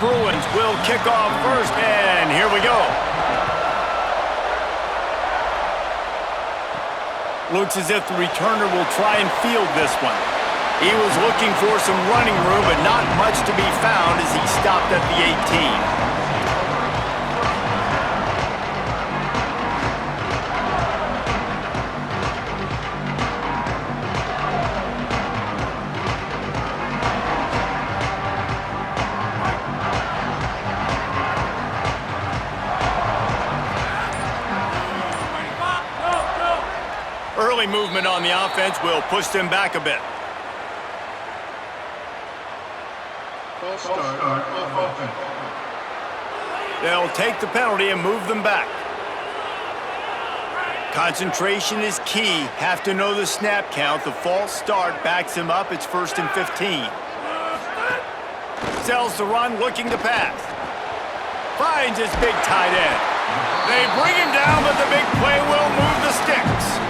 Bruins will kick off first, and here we go. Looks as if the returner will try and field this one. He was looking for some running room, but not much to be found as he stopped at the 18. Early movement on the offense will push them back a bit. They'll take the penalty and move them back. Concentration is key. Have to know the snap count. The false start backs him up. It's 1st and 15. Sells the run, looking to pass. Finds his big tight end. They bring him down, but the big play will move the sticks.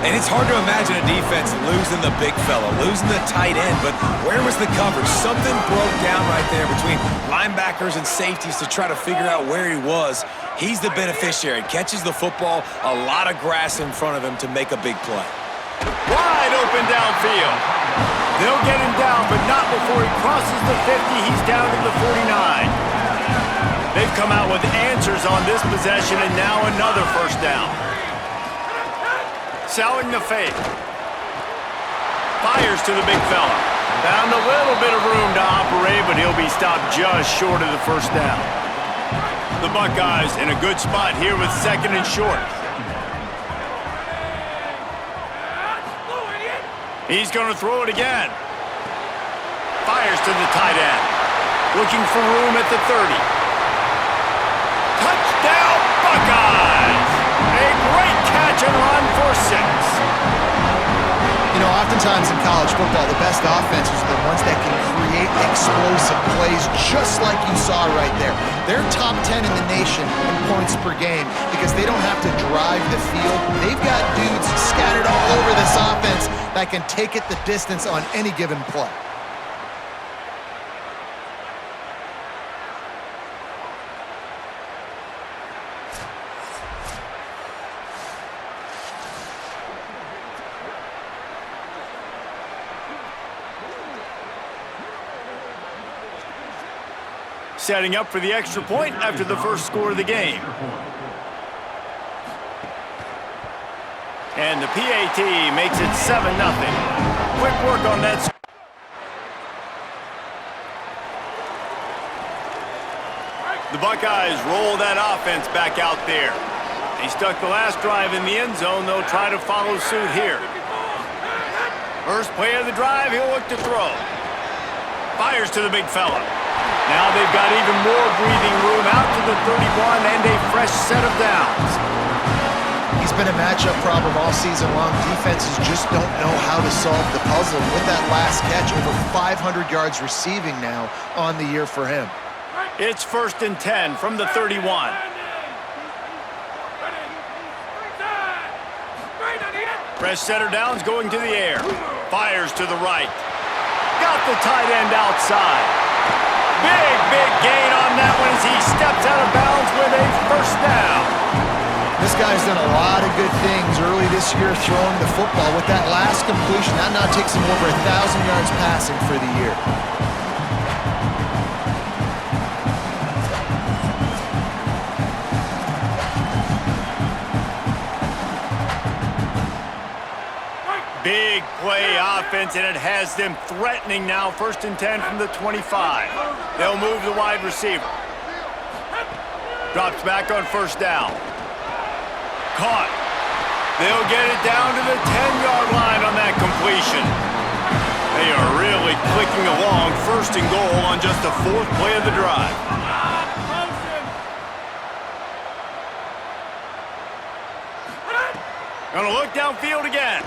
And it's hard to imagine a defense losing the big fella, losing the tight end, but where was the coverage? Something broke down right there between linebackers and safeties to try to figure out where he was. He's the beneficiary, catches the football, a lot of grass in front of him to make a big play. Wide open downfield. They'll get him down, but not before he crosses the 50. He's down to the 49. They've come out with answers on this possession, and now another first down. Selling the fake. Fires to the big fella. Found a little bit of room to operate, but he'll be stopped just short of the first down. The Buckeyes in a good spot here with 2nd and short. He's going to throw it again. Fires to the tight end. Looking for room at the 30. Touchdown, Buckeyes! A great catch and run for 6. You know, oftentimes in college football, the best offenses are the ones that can create explosive plays just like you saw right there. They're top 10 in the nation in points per game because they don't have to drive the field. They've got dudes scattered all over this offense that can take it the distance on any given play. Setting up for the extra point after the first score of the game. And the PAT makes it 7-0. Quick work on that. The Buckeyes roll that offense back out there. They stuck the last drive in the end zone. They'll try to follow suit here. First play of the drive, he'll look to throw. Fires to the big fella. Now they've got even more breathing room out to the 31 and a fresh set of downs. He's been a matchup problem all season long. Defenses just don't know how to solve the puzzle. With that last catch, over 500 yards receiving now on the year for him. It's 1st and 10 from the 31. Fresh setter downs going to the air. Fires to the right. Got the tight end outside. Big gain on that one as he steps out of bounds with a first down. This guy's done a lot of good things early this year throwing the football. With that last completion, that now takes him over 1,000 yards passing for the year. Big play offense, and it has them threatening now. 1st and 10 from the 25. They'll move the wide receiver. Drops back on first down. Caught. They'll get it down to the 10-yard line on that completion. They are really clicking along. 1st and goal on just the 4th play of the drive. Gonna look downfield again.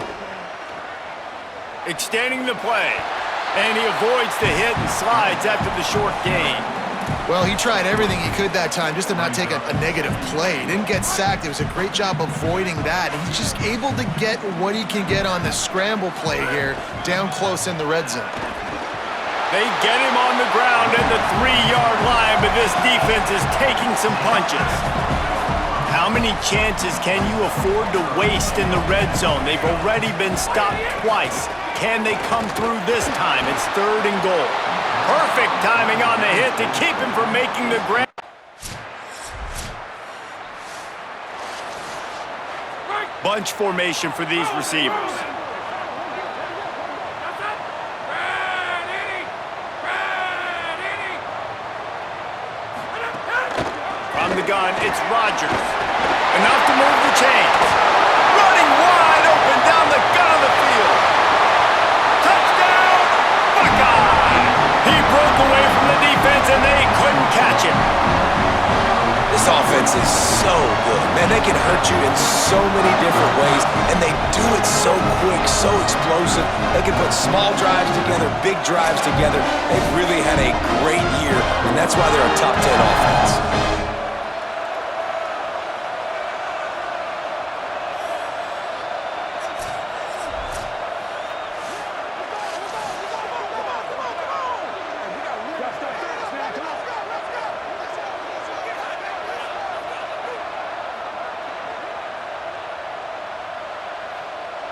Extending the play, and he avoids the hit and slides after the short gain. Well, he tried everything he could that time just to not take a negative play. He didn't get sacked. It was a great job avoiding that. He's just able to get what he can get on the scramble play here down close in the red zone. They get him on the ground at the 3-yard line, but this defense is taking some punches. How many chances can you afford to waste in the red zone? They've already been stopped twice. Can they come through this time? It's 3rd and goal. Perfect timing on the hit to keep him from making the grab. Bunch formation for these receivers. From the gun, it's Rodgers. Enough to move the chains. Running wide open down the gun of the field. Touchdown, Buckeye! He broke away from the defense and they couldn't catch him. This offense is so good. Man, they can hurt you in so many different ways, and they do it so quick, so explosive. They can put small drives together, big drives together. They've really had a great year, and that's why they're a top 10 offense.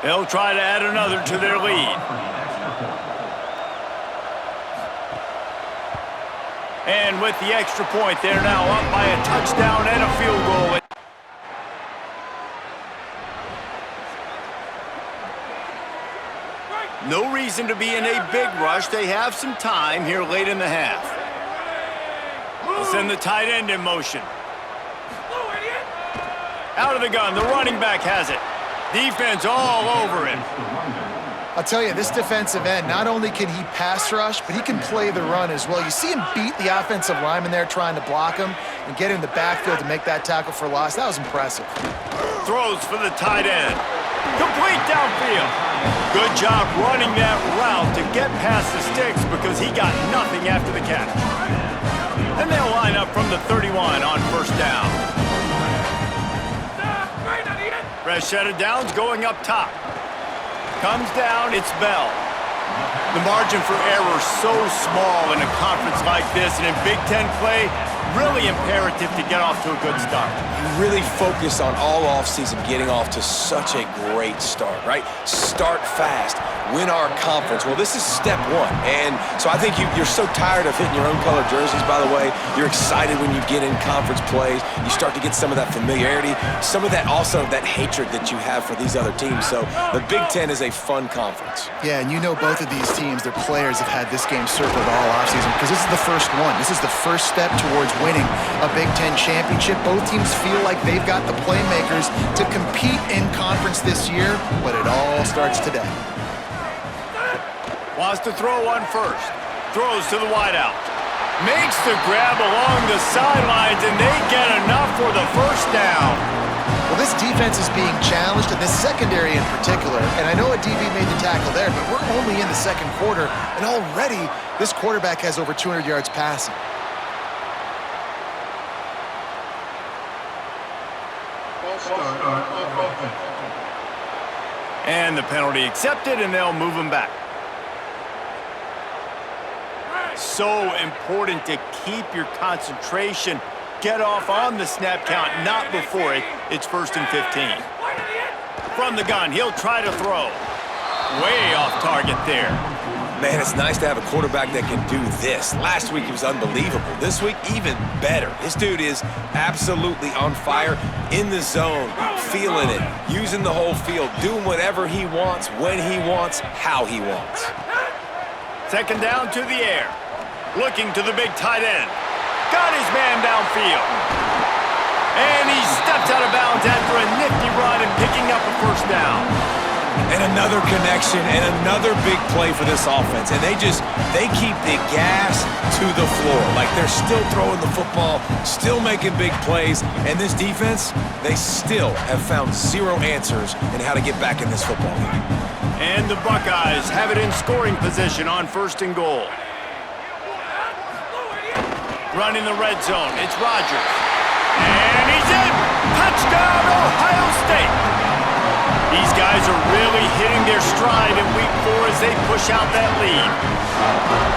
They'll try to add another to their lead. And with the extra point, they're now up by a touchdown and a field goal. No reason to be in a big rush. They have some time here late in the half. They'll send the tight end in motion. Out of the gun, the running back has it. Defense all over him. I'll tell you, this defensive end, not only can he pass rush, but he can play the run as well. You see him beat the offensive lineman there trying to block him and get in the backfield to make that tackle for loss. That was impressive. Throws for the tight end. Complete downfield. Good job running that route to get past the sticks because he got nothing after the catch. And they'll line up from the 31 on 1st down. Fresh set of downs going up top. Comes down, it's Bell. The margin for error so small in a conference like this, and in Big Ten play, really imperative to get off to a good start. You really focus on all offseason getting off to such a great start, right? Start fast, win our conference. Well, this is step one. And so I think you're so tired of hitting your own color jerseys, by the way. You're excited when you get in conference plays. You start to get some of that familiarity, some of that also that hatred that you have for these other teams. So the Big Ten is a fun conference. Yeah, and you know both of these teams, their players have had this game circled all offseason because this is the first one. This is the first step towards winning a Big Ten championship. Both teams feel like they've got the playmakers to compete in conference this year, but it all starts today. Wants to throw on first. Throws to the wideout. Makes the grab along the sidelines, and they get enough for the 1st down. Well, this defense is being challenged, and this secondary in particular. And I know a DB made the tackle there, but we're only in the 2nd quarter, and already this quarterback has over 200 yards passing. And the penalty accepted, and they'll move him back. So important to keep your concentration. Get off on the snap count, not before it. It's 1st and 15. From the gun, he'll try to throw. Way off target there. Man, it's nice to have a quarterback that can do this. Last week, he was unbelievable. This week, even better. This dude is absolutely on fire, in the zone, feeling it, using the whole field, doing whatever he wants, when he wants, how he wants. 2nd down to the air. Looking to the big tight end. Got his man downfield. And he steps out of bounds after a nifty run and picking up a 1st down. And another connection and another big play for this offense. And they keep the gas to the floor. Like they're still throwing the football, still making big plays. And this defense, they still have found zero answers in how to get back in this football game. And the Buckeyes have it in scoring position on 1st and goal. Running the red zone, it's Rodgers. And he's in! Touchdown, Ohio State! These guys are really hitting their their stride in week 4 as they push out that lead.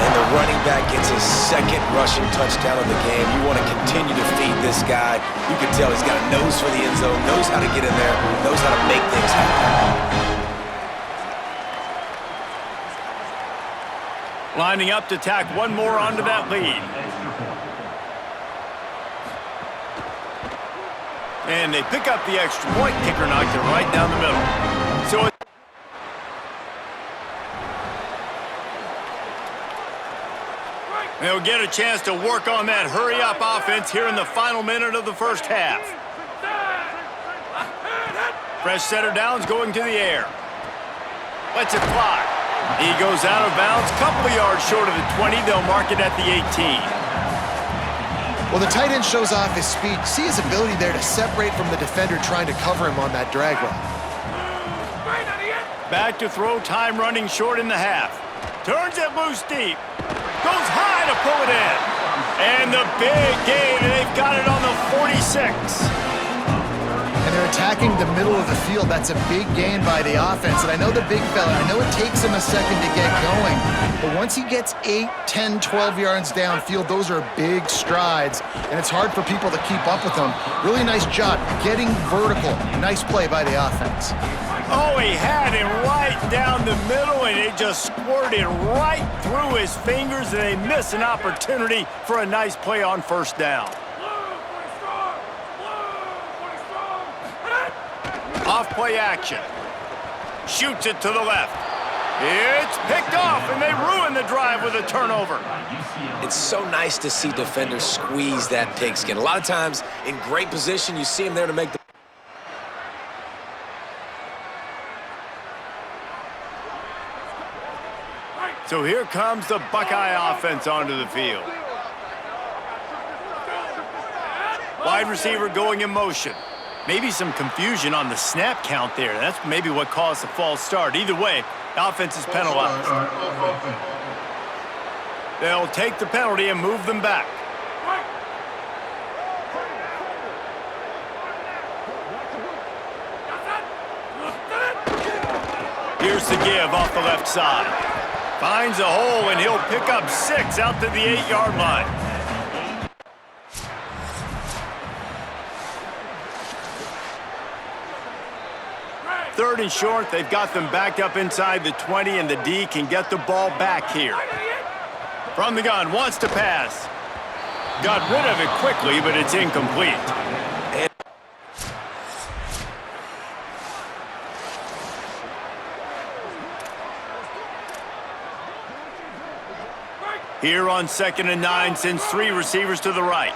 And the running back gets his second rushing touchdown of the game. You want to continue to feed this guy. You can tell he's got a nose for the end zone, knows how to get in there, knows how to make things happen. Lining up to tack one more onto that lead. And they pick up the extra point. Kicker knocked it right down the middle. So they'll get a chance to work on that hurry-up offense here in the final minute of the first half. Fresh setter downs going to the air. Lets it fly. He goes out of bounds, couple of yards short of the 20. They'll mark it at the 18. Well, the tight end shows off his speed. See his ability there to separate from the defender trying to cover him on that drag route. Back to throw, time running short in the half. Turns it loose deep. Goes high to pull it in. And the big gain, and they've got it on the 46. And they're attacking the middle of the field. That's a big gain by the offense. And I know the big fella, I know it takes him a second to get going, but once he gets 8, 10, 12 yards downfield, those are big strides, and it's hard for people to keep up with them. Really nice job getting vertical. Nice play by the offense. Oh, he had him right down the middle, and it just squirted right through his fingers, and they miss an opportunity for a nice play on first down. Off-play action. Shoots it to the left. It's picked off, and they ruin the drive with a turnover. It's so nice to see defenders squeeze that pigskin. A lot of times, in great position, you see him there to make the... So here comes the Buckeye offense onto the field. Wide receiver going in motion. Maybe some confusion on the snap count there. That's maybe what caused the false start. Either way, offense is penalized. They'll take the penalty and move them back. Here's the give off the left side. Finds a hole, and he'll pick up 6 out to the 8-yard line. Third and short, they've got them backed up inside the 20, and the D can get the ball back here. From the gun, wants to pass. Got rid of it quickly, but it's incomplete. Here on 2nd and 9, sends 3 receivers to the right.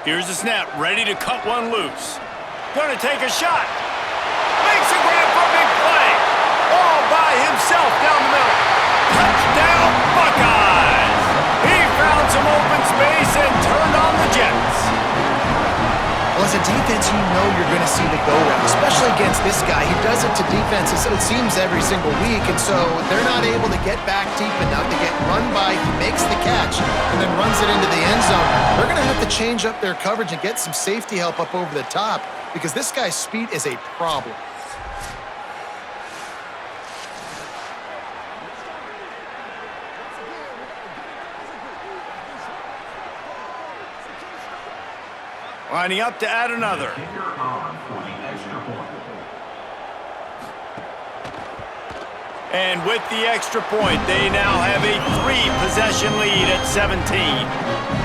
Here's the snap, ready to cut one loose. Gonna take a shot. Makes a grab for a big play. All by himself down the middle. Touchdown, Buckeyes! He found some open space and turned on the Jets. Well, as a defense, you know you're going to see the go route, especially against this guy. He does it to defenses, it seems, every single week, and so they're not able to get back deep enough to get run by. He makes the catch and then runs it into the end zone. They're going to have to change up their coverage and get some safety help up over the top because this guy's speed is a problem. Lining up to add another. And with the extra point, they now have a 3-possession lead at 17.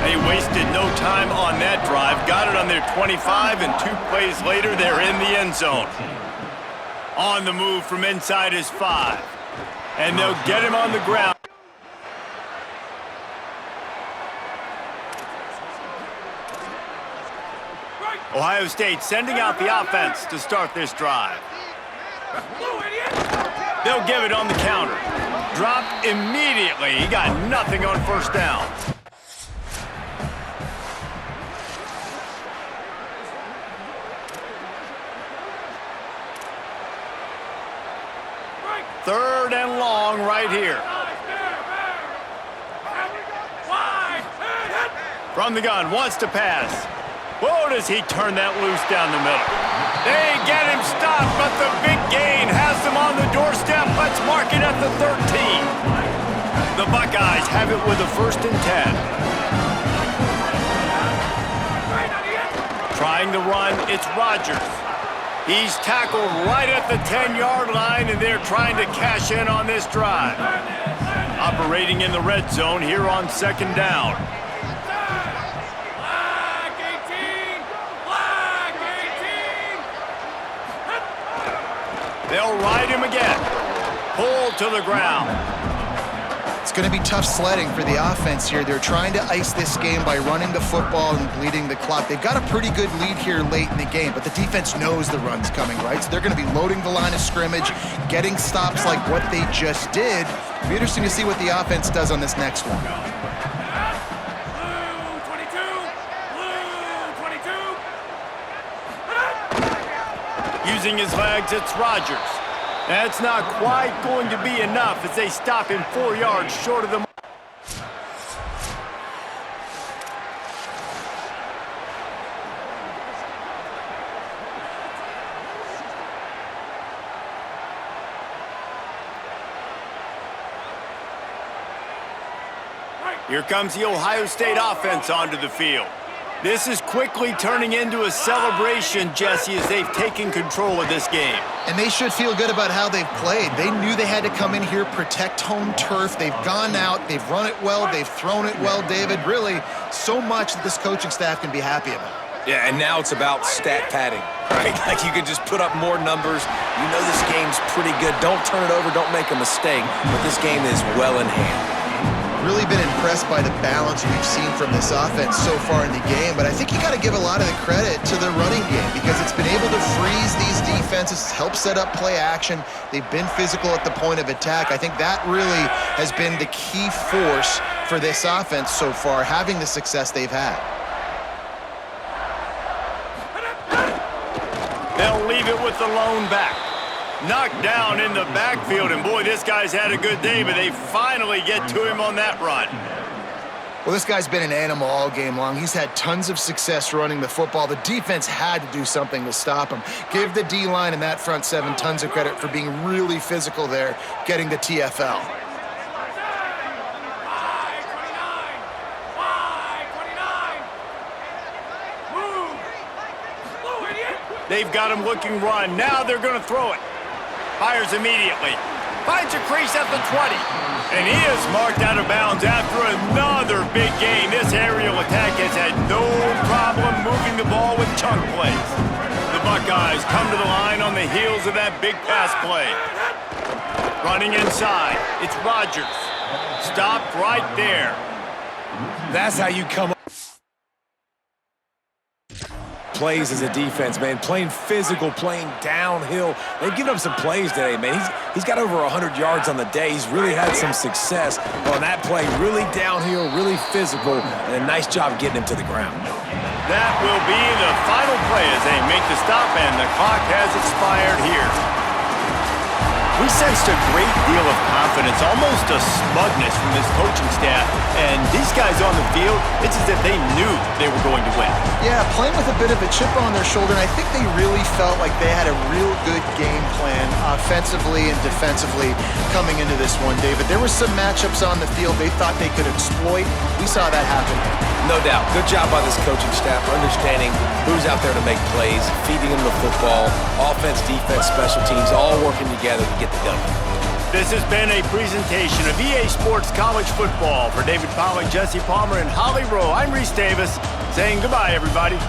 They wasted no time on that drive. Got it on their 25, and 2 plays later, they're in the end zone. On the move from inside his 5. And they'll get him on the ground. Ohio State sending out the offense to start this drive. They'll give it on the counter. Dropped immediately. He got nothing on first down. Third and long right here. From the gun, wants to pass. Whoa, does he turn that loose down the middle. They get him stopped, but the big gain has them on the doorstep. Let's mark it at the 13. The Buckeyes have it with a 1st and 10. Trying to run, it's Rodgers. He's tackled right at the 10-yard line, and they're trying to cash in on this drive. Operating in the red zone here on 2nd down. Flag 18! Flag 18! They'll ride him again. Pulled to the ground. It's going to be tough sledding for the offense here. They're trying to ice this game by running the football and bleeding the clock. They've got a pretty good lead here late in the game, but the defense knows the run's coming, right? So they're going to be loading the line of scrimmage, getting stops like what they just did. It'll be interesting to see what the offense does on this next one. Blue 22! Blue 22! Using his legs, it's Rodgers. That's not quite going to be enough as they stop him 4 yards short of the mark. Here comes the Ohio State offense onto the field. This is quickly turning into a celebration, Jesse, as they've taken control of this game. And they should feel good about how they've played. They knew they had to come in here, protect home turf. They've gone out, they've run it well, they've thrown it well, David. Really, so much that this coaching staff can be happy about. Yeah, and now it's about stat padding, right? Like you can just put up more numbers. You know this game's pretty good. Don't turn it over, don't make a mistake. But this game is well in hand. Really been impressed by the balance we've seen from this offense so far in the game, but I think you got to give a lot of the credit to the running game because it's been able to freeze these defenses, help set up play action. They've been physical at the point of attack. I think that really has been the key force for this offense so far, having the success they've had. They'll leave it with the lone back. Knocked down in the backfield, and boy, this guy's had a good day, but they finally get to him on that run. Well, this guy's been an animal all game long. He's had tons of success running the football. The defense had to do something to stop him. Give the D-line and that front seven tons of credit for being really physical there, getting the TFL. 5-29! Move! Blue idiot! They've got him looking run. Now they're going to throw it. Fires immediately. Finds a crease at the 20. And he is marked out of bounds after another big gain. This aerial attack has had no problem moving the ball with chunk plays. The Buckeyes come to the line on the heels of that big pass play. Running inside. It's Rodgers. Stopped right there. That's how you come up. Plays as a defense, man. Playing physical, playing downhill. They've given up some plays today, man. He's got over 100 yards on the day. He's really had some success on that play. Really downhill, really physical, and a nice job getting him to the ground. That will be the final play as they make the stop, and the clock has expired here. We sensed a great deal of confidence, almost a smugness from this coaching staff. And these guys on the field, it's as if they knew they were going to win. Yeah, playing with a bit of a chip on their shoulder, and I think they really felt like they had a real good game plan offensively and defensively coming into this one, David. There were some matchups on the field they thought they could exploit. We saw that happen. No doubt. Good job by this coaching staff understanding who's out there to make plays, feeding them the football, offense, defense, special teams, all working together to get the W. This has been a presentation of EA Sports College Football. For David Pollack, Jesse Palmer, and Holly Rowe, I'm Reese Davis saying goodbye, everybody.